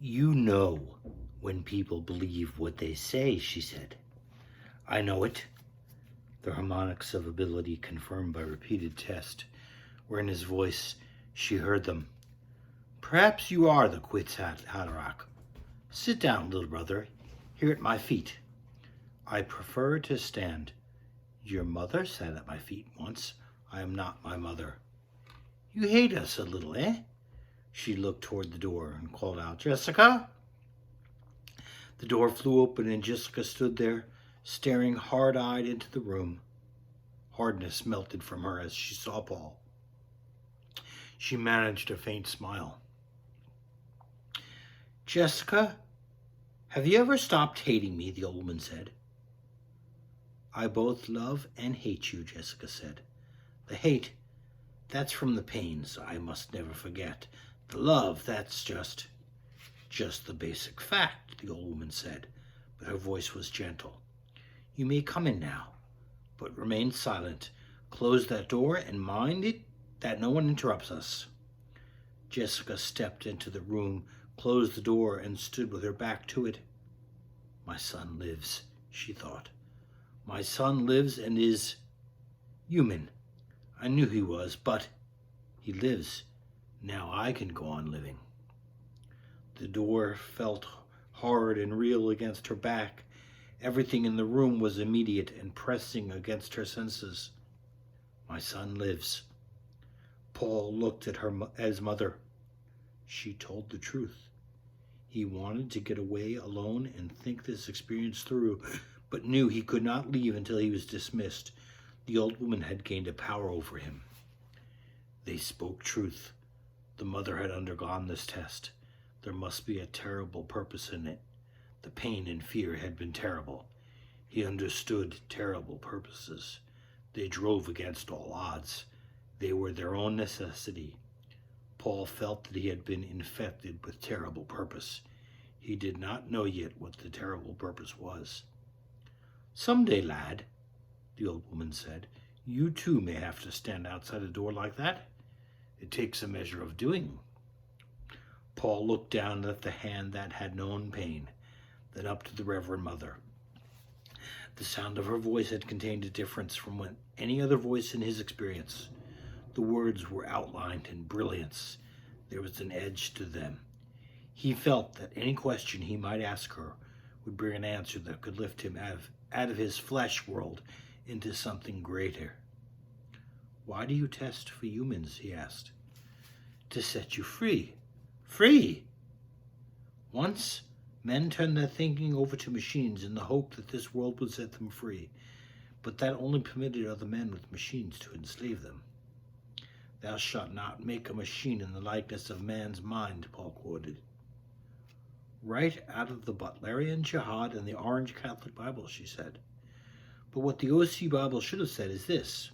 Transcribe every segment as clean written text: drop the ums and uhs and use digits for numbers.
You know when people believe what they say, she said. I know it, the harmonics of ability confirmed by repeated test, were in his voice. She heard them. Perhaps you are the Quits Haderach. Sit down, little brother, here at my feet. I prefer to stand. Your mother sat at my feet once. I am not my mother. You hate us a little, eh? She looked toward the door and called out, Jessica? The door flew open and Jessica stood there, staring hard-eyed into the room. Hardness melted from her as she saw Paul. She managed a faint smile. Jessica, have you ever stopped hating me? The old woman said. I both love and hate you, Jessica said. The hate, that's from the pains I must never forget. The love, that's just the basic fact, the old woman said, but her voice was gentle. You may come in now, but remain silent. Close that door and mind it that no one interrupts us. Jessica stepped into the room, closed the door, and stood with her back to it. My son lives, she thought. My son lives and is human. I knew he was, but he lives. Now I can go on living. The door felt hard and real against her back. Everything in the room was immediate and pressing against her senses. My son lives. Paul looked at his mother. She told the truth. He wanted to get away alone and think this experience through, but knew he could not leave until he was dismissed. The old woman had gained a power over him. They spoke truth. The mother had undergone this test. There must be a terrible purpose in it. The pain and fear had been terrible. He understood terrible purposes. They drove against all odds. They were their own necessity. Paul felt that he had been infected with terrible purpose. He did not know yet what the terrible purpose was. Someday, lad, the old woman said, you too may have to stand outside a door like that. It takes a measure of doing. Paul looked down at the hand that had known pain, then up to the Reverend Mother. The sound of her voice had contained a difference from any other voice in his experience. The words were outlined in brilliance. There was an edge to them. He felt that any question he might ask her would bring an answer that could lift him out of his flesh world into something greater. Why do you test for humans? He asked. To set you free. Free! Once, men turned their thinking over to machines in the hope that this world would set them free, but that only permitted other men with machines to enslave them. Thou shalt not make a machine in the likeness of man's mind, Paul quoted. Right out of the Butlerian Jihad and the Orange Catholic Bible, she said. But what the OC Bible should have said is this: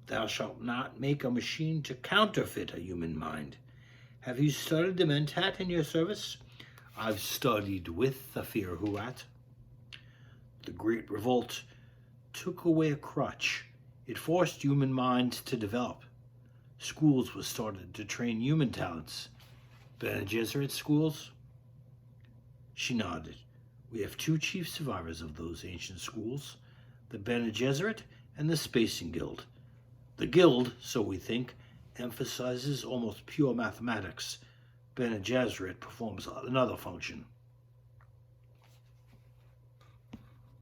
Thou shalt not make a machine to counterfeit a human mind. Have you studied the Mentat in your service? I've studied with the Firhuat. The Great Revolt took away a crutch. It forced human minds to develop. Schools were started to train human talents. Bene Gesserit schools? She nodded. We have two chief survivors of those ancient schools, the Bene Gesserit and the Spacing Guild. The Guild, so we think, emphasizes almost pure mathematics. Bene Gesserit performs another function.